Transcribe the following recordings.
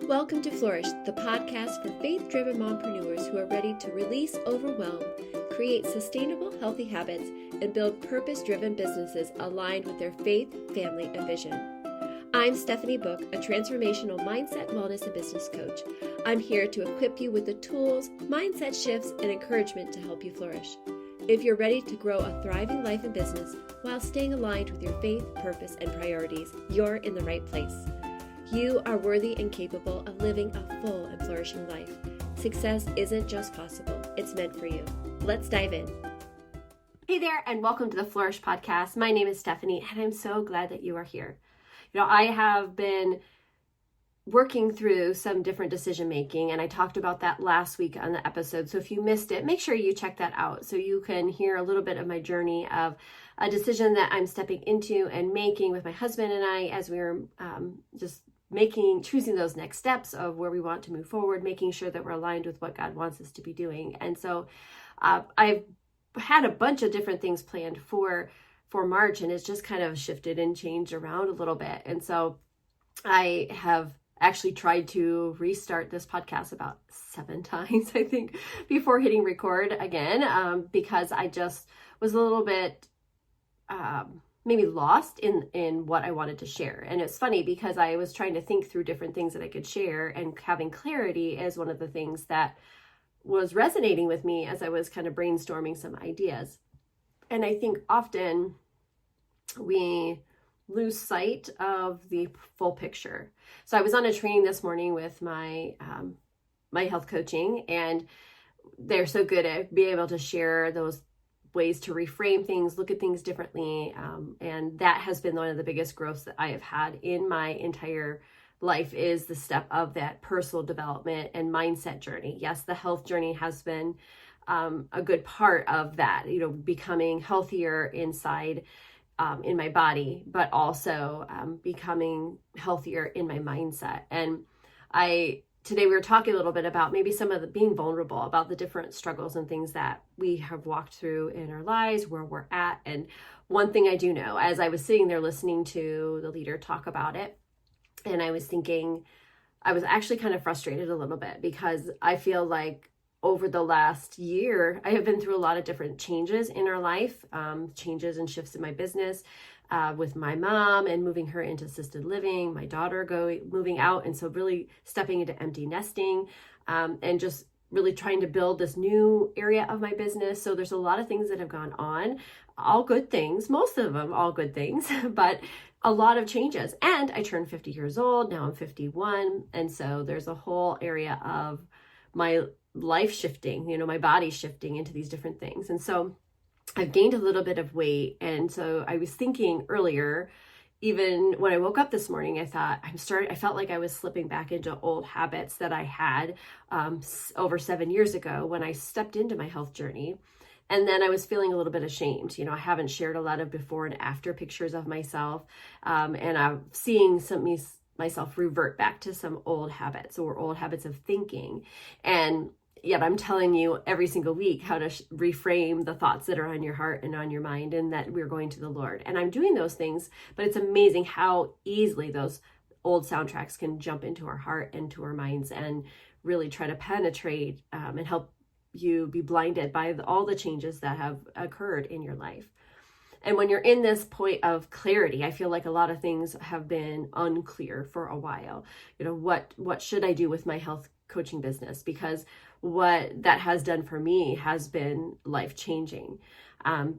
Welcome to Flourish, the podcast for faith-driven mompreneurs who are ready to release overwhelm, create sustainable, healthy habits, and build purpose-driven businesses aligned with their faith, family, and vision. I'm Stephanie Book, a transformational mindset, wellness, and business coach. I'm here to equip you with the tools, mindset shifts, and encouragement to help you flourish. If you're ready to grow a thriving life and business while staying aligned with your faith, purpose, and priorities, you're in the right place. You are worthy and capable of living a full and flourishing life. Success isn't just possible, it's meant for you. Let's dive in. Hey there, and welcome to the Flourish podcast. My name is Stephanie, and I'm so glad that you are here. I have been working through some different decision making, and I talked about that last week on the episode. So if you missed it, make sure you check that out so you can hear a little bit of my journey of a decision that I'm stepping into and making with my husband and I as we were choosing those next steps of where we want to move forward, making sure that we're aligned with what God wants us to be doing. And so I've had a bunch of different things planned for March, and it's just kind of shifted and changed around a little bit. And so I have actually tried to restart this podcast about 7 times, I think, before hitting record again, because I just was a little bit maybe lost in what I wanted to share. And it's funny because I was trying to think through different things that I could share, and having clarity is one of the things that was resonating with me as I was kind of brainstorming some ideas. And I think often we lose sight of the full picture. So I was on a training this morning with my health coaching, and they're so good at being able to share those ways to reframe things, look at things differently. And that has been one of the biggest growths that I have had in my entire life, is the step of that personal development and mindset journey. Yes, the health journey has been a good part of that, becoming healthier inside in my body, but also becoming healthier in my mindset. And today we were talking a little bit about maybe some of the being vulnerable about the different struggles and things that we have walked through in our lives, where we're at. And one thing I do know, as I was sitting there listening to the leader talk about it, and I was thinking, I was actually kind of frustrated a little bit, because I feel like over the last year, I have been through a lot of different changes in our life, changes and shifts in my business, with my mom and moving her into assisted living, my daughter moving out. And so really stepping into empty nesting, and just really trying to build this new area of my business. So there's a lot of things that have gone on, all good things, most of them all good things, but a lot of changes. And I turned 50 years old, now I'm 51. And so there's a whole area of my life shifting, my body shifting into these different things. And so I've gained a little bit of weight. And so I was thinking earlier, even when I woke up this morning, I thought I felt like I was slipping back into old habits that I had over 7 years ago when I stepped into my health journey. And then I was feeling a little bit ashamed. I haven't shared a lot of before and after pictures of myself. And I'm seeing myself revert back to some old habits or old habits of thinking. And yet I'm telling you every single week how to reframe the thoughts that are on your heart and on your mind, and that we're going to the Lord. And I'm doing those things, but it's amazing how easily those old soundtracks can jump into our heart and to our minds and really try to penetrate and help you be blinded by all the changes that have occurred in your life. And when you're in this point of clarity, I feel like a lot of things have been unclear for a while. What should I do with my health coaching business? Because what that has done for me has been life-changing.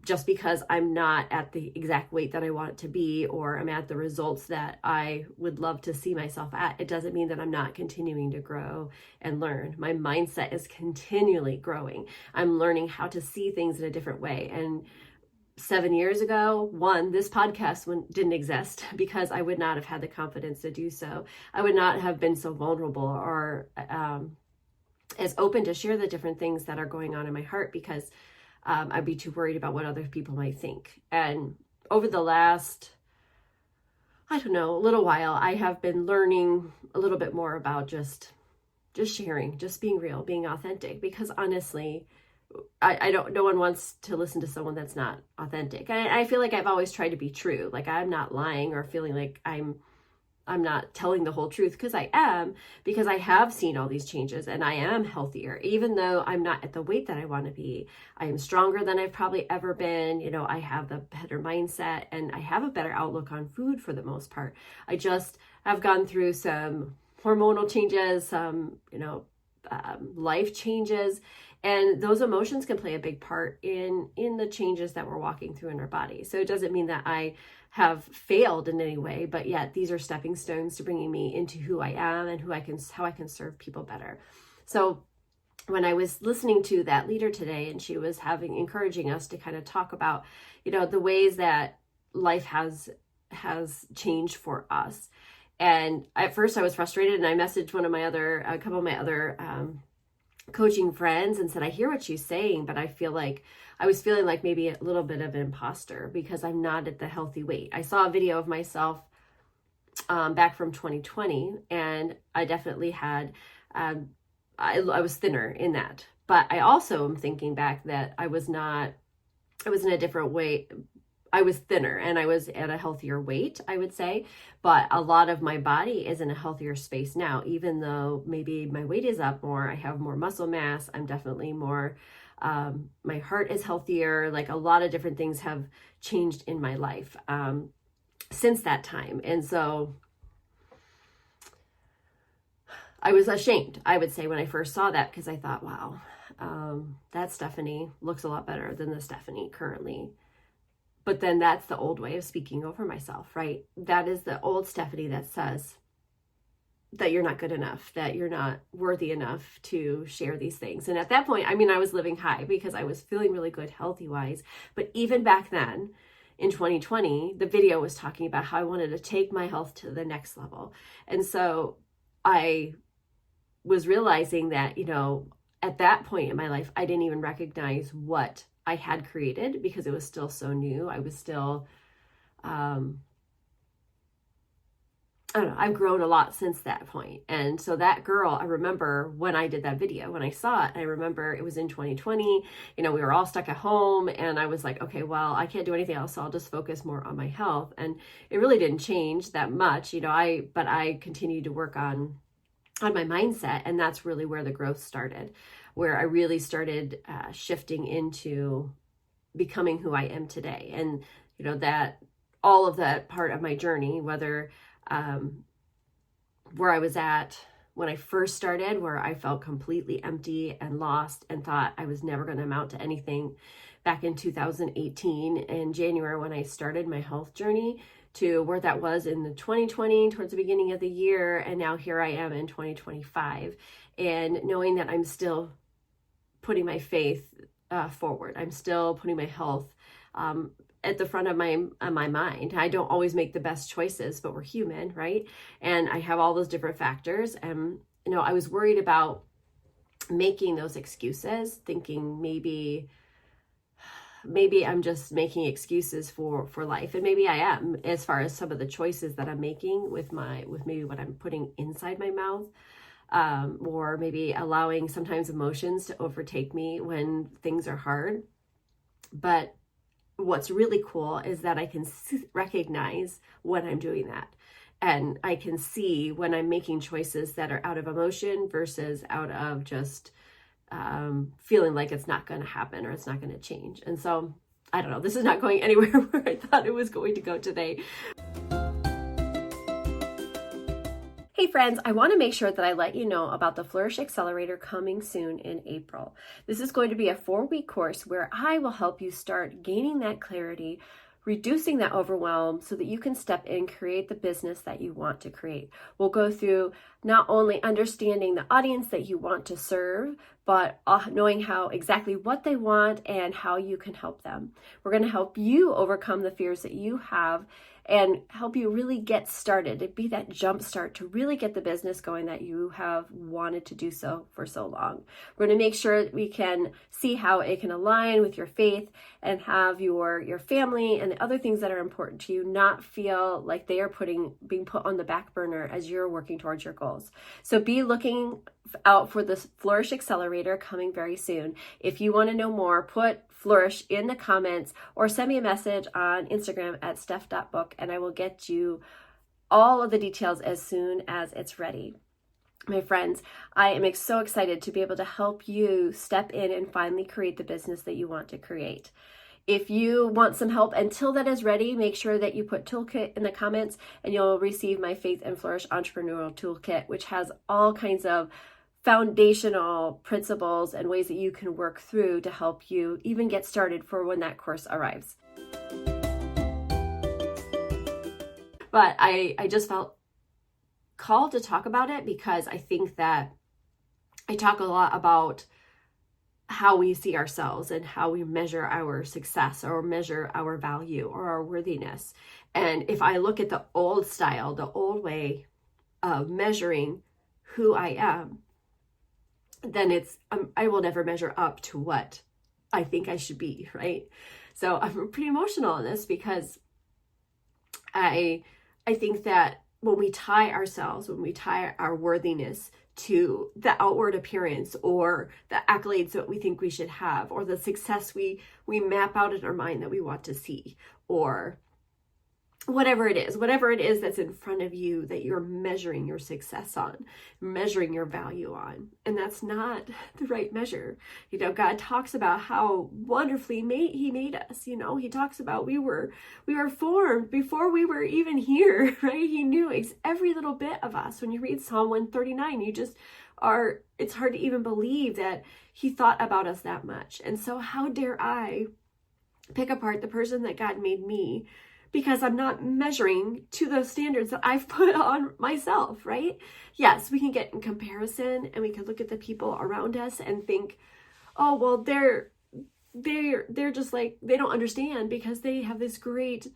Just because I'm not at the exact weight that I want it to be, or I'm at the results that I would love to see myself at, it doesn't mean that I'm not continuing to grow and learn. My mindset is continually growing. I'm learning how to see things in a different way. And 7 years ago, this podcast didn't exist, because I would not have had the confidence to do so. I would not have been so vulnerable or as open to share the different things that are going on in my heart, because I'd be too worried about what other people might think. And over the last, little while, I have been learning a little bit more about just sharing, just being real, being authentic, because honestly, no one wants to listen to someone that's not authentic. I feel like I've always tried to be true. Like I'm not lying or feeling like I'm telling the whole truth, because I am, because I have seen all these changes and I am healthier. Even though I'm not at the weight that I want to be, I am stronger than I've probably ever been. You know, I have the better mindset and I have a better outlook on food for the most part. I just have gone through some hormonal changes, some, life changes, and those emotions can play a big part in the changes that we're walking through in our body. So it doesn't mean that I have failed in any way, but yet these are stepping stones to bringing me into who I am and how I can serve people better. So when I was listening to that leader today, and she was encouraging us to kind of talk about, the ways that life has changed for us. And at first I was frustrated, and I messaged a couple of my other coaching friends and said, I hear what she's saying, but I was feeling like maybe a little bit of an imposter because I'm not at the healthy weight. I saw a video of myself back from 2020, and I definitely had, I was thinner in that. But I also am thinking back that I was in a different weight. I was thinner and I was at a healthier weight, I would say, but a lot of my body is in a healthier space now, even though maybe my weight is up more, I have more muscle mass, I'm definitely more, my heart is healthier, like a lot of different things have changed in my life since that time. And so I was ashamed, I would say, when I first saw that, because I thought, wow, that Stephanie looks a lot better than the Stephanie currently. But then that's the old way of speaking over myself, right? That is the old Stephanie that says that you're not good enough, that you're not worthy enough to share these things. And at that point, I was living high because I was feeling really good healthy-wise. But even back then, in 2020, the video was talking about how I wanted to take my health to the next level. And so I was realizing that, at that point in my life, I didn't even recognize what I had created because it was still so new. I was still, I don't know, I've grown a lot since that point. And so that girl, I remember when I did that video, when I saw it, I remember it was in 2020, we were all stuck at home, and I was like, okay, well, I can't do anything else, so I'll just focus more on my health. And it really didn't change that much, but I continued to work on my mindset. And that's really where the growth started, where I really started shifting into becoming who I am today. And, that all of that part of my journey, whether where I was at when I first started, where I felt completely empty and lost and thought I was never going to amount to anything back in 2018 in January when I started my health journey, to where that was in the 2020 towards the beginning of the year. And now here I am in 2025, and knowing that I'm still putting my faith forward. I'm still putting my health at the front of my mind. I don't always make the best choices, but we're human, right? And I have all those different factors. And, I was worried about making those excuses, thinking maybe I'm just making excuses for life. And maybe I am, as far as some of the choices that I'm making with maybe what I'm putting inside my mouth. Or maybe allowing sometimes emotions to overtake me when things are hard. But what's really cool is that I can recognize when I'm doing that. And I can see when I'm making choices that are out of emotion versus out of just feeling like it's not going to happen or it's not going to change. And so, I don't know, this is not going anywhere where I thought it was going to go today. Hey friends, I want to make sure that I let you know about the Flourish Accelerator coming soon in April. This is going to be a 4-week course where I will help you start gaining that clarity, reducing that overwhelm so that you can step in, create the business that you want to create. We'll go through not only understanding the audience that you want to serve, but knowing how exactly what they want and how you can help them. We're going to help you overcome the fears that you have and help you really get started. It'd be that jump start to really get the business going that you have wanted to do so for so long. We're going to make sure we can see how it can align with your faith and have your family and the other things that are important to you not feel like they are being put on the back burner as you're working towards your goals. So be looking out for the Flourish Accelerator coming very soon. If you want to know more, put Flourish in the comments or send me a message on Instagram at steph.book, and I will get you all of the details as soon as it's ready. My friends, I am so excited to be able to help you step in and finally create the business that you want to create. If you want some help until that is ready, make sure that you put toolkit in the comments and you'll receive my Faith and Flourish Entrepreneurial Toolkit, which has all kinds of foundational principles and ways that you can work through to help you even get started for when that course arrives. But I just felt called to talk about it because I think that I talk a lot about how we see ourselves and how we measure our success or measure our value or our worthiness. And if I look at the old style, the old way of measuring who I am, then I will never measure up to what I think I should be, right? So I'm pretty emotional on this because I think that when we tie our worthiness to the outward appearance or the accolades that we think we should have, or the success we map out in our mind that we want to see, or whatever it is that's in front of you that you're measuring your success on, measuring your value on. And that's not the right measure. God talks about how wonderfully he made us. He talks about we were formed before we were even here, right? He knew every little bit of us. When you read Psalm 139, it's hard to even believe that he thought about us that much. And so how dare I pick apart the person that God made me, because I'm not measuring to those standards that I've put on myself, right? Yes, we can get in comparison and we can look at the people around us and think, oh, well, they're just like, they don't understand because they have this great,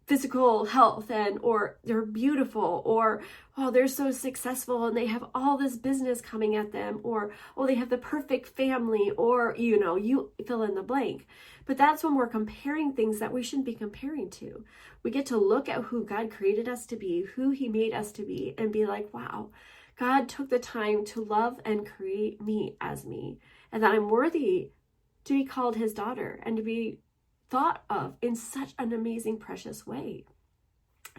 physical health or they're beautiful, or, oh, they're so successful and they have all this business coming at them, or, oh, they have the perfect family, or, you fill in the blank. But that's when we're comparing things that we shouldn't be comparing to. We get to look at who God created us to be, who he made us to be, and be like, wow, God took the time to love and create me as me, and that I'm worthy to be called his daughter and to be thought of in such an amazing, precious way,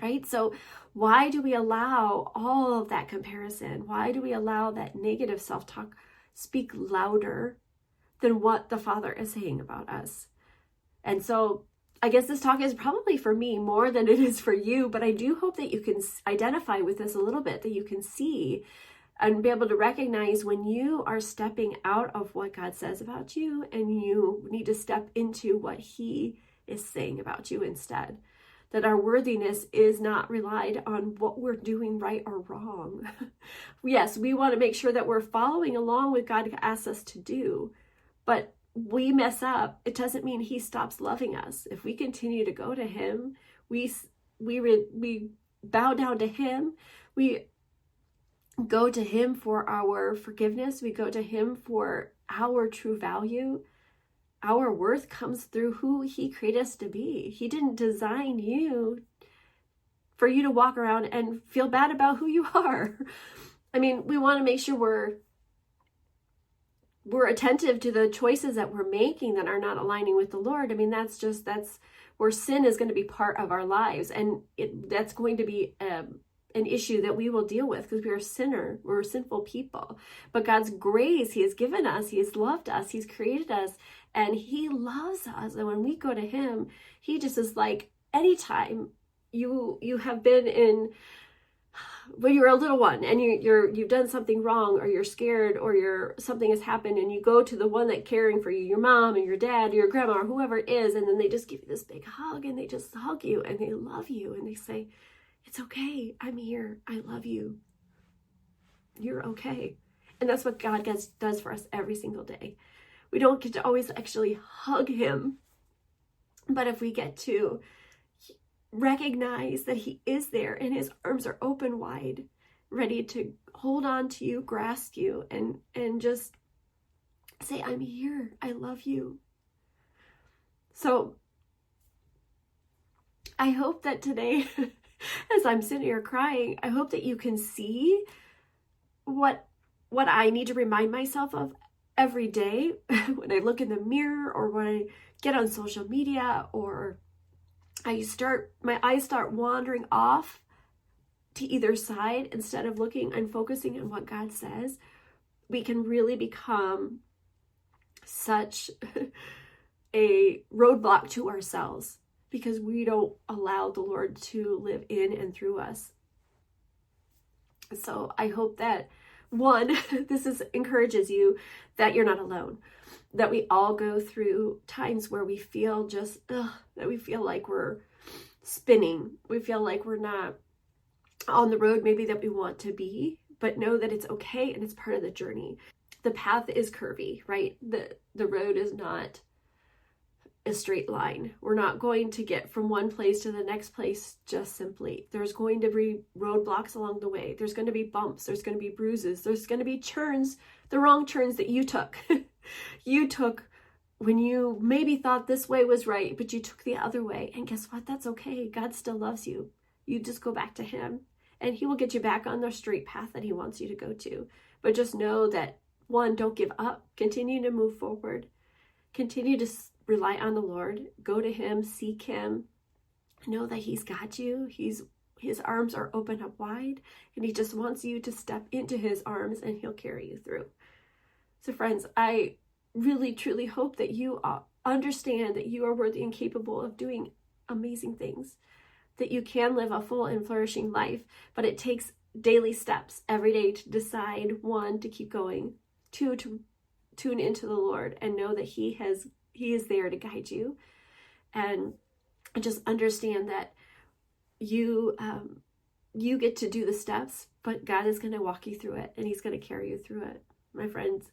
right? So why do we allow all of that comparison? Why do we allow that negative self-talk speak louder than what the Father is saying about us? And so I guess this talk is probably for me more than it is for you, but I do hope that you can identify with this a little bit, that you can see and be able to recognize when you are stepping out of what God says about you and you need to step into what he is saying about you instead. That our worthiness is not relied on what we're doing right or wrong. Yes, we want to make sure that we're following along with God asks us to do, but we mess up. It doesn't mean he stops loving us. If we continue to go to him, we bow down to him, we go to him for our forgiveness. We go to him for our true value. Our worth comes through who he created us to be. He didn't design you for you to walk around and feel bad about who you are. I mean, we want to make sure we're attentive to the choices that we're making that are not aligning with the Lord. I mean, that's where sin is going to be part of our lives. And that's going to be an issue that we will deal with because we're sinful people. But God's grace, he has given us, he has loved us, he's created us, and he loves us. And when we go to him, he just is like, anytime you have been in, when you're a little one and you've done something wrong, or you're scared, or something has happened, and you go to the one that's caring for you, your mom and your dad or your grandma or whoever it is, and then they just give you this big hug and they just hug you and they love you and they say, it's okay, I'm here, I love you, you're okay. And that's what God does for us every single day. We don't get to always actually hug him, but if we get to recognize that he is there and his arms are open wide, ready to hold on to you, grasp you, and just say, I'm here, I love you. So I hope that today, as I'm sitting here crying, I hope that you can see what I need to remind myself of every day when I look in the mirror, or when I get on social media, or my eyes start wandering off to either side instead of looking and focusing on what God says, we can really become such a roadblock to ourselves because we don't allow the Lord to live in and through us. So I hope that, one, encourages you that you're not alone, that we all go through times where we feel that we feel like we're spinning. We feel like we're not on the road maybe that we want to be, but know that it's okay and it's part of the journey. The path is curvy, right? The road is not a straight line. We're not going to get from one place to the next place just simply. There's going to be roadblocks along the way. There's going to be bumps. There's going to be bruises. There's going to be turns, the wrong turns that you took. You took when you maybe thought this way was right, but you took the other way. And guess what? That's okay. God still loves you. You just go back to him and he will get you back on the straight path that he wants you to go to. But just know that, one, don't give up. Continue to move forward. Continue to rely on the Lord. Go to him. Seek him. Know that he's got you. His arms are open up wide, and he just wants you to step into his arms, and he'll carry you through. So friends, I really, truly hope that you understand that you are worthy and capable of doing amazing things, that you can live a full and flourishing life, but it takes daily steps every day to decide, one, to keep going, two, to tune into the Lord and know that he is there to guide you, and just understand that you get to do the steps, but God is going to walk you through it, and he's going to carry you through it. My friends,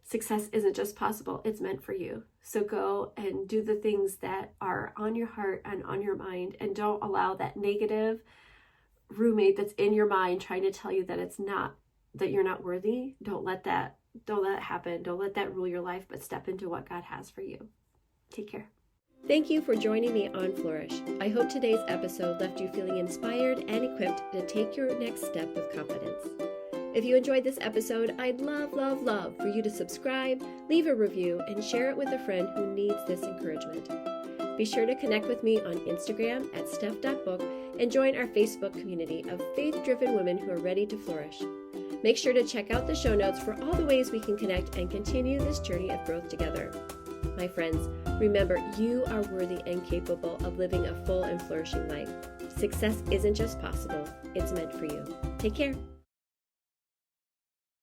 success isn't just possible, it's meant for you. So go and do the things that are on your heart and on your mind, and don't allow that negative roommate that's in your mind trying to tell you that you're not worthy. Don't let that happen. Don't let that rule your life, but step into what God has for you. Take care. Thank you for joining me on Flourish. I hope today's episode left you feeling inspired and equipped to take your next step with confidence. If you enjoyed this episode, I'd love for you to subscribe, leave a review, and share it with a friend who needs this encouragement. Be sure to connect with me on Instagram at steph.book and join our Facebook community of faith-driven women who are ready to flourish. Make sure to check out the show notes for all the ways we can connect and continue this journey of growth together. My friends, remember, you are worthy and capable of living a full and flourishing life. Success isn't just possible, it's meant for you. Take care.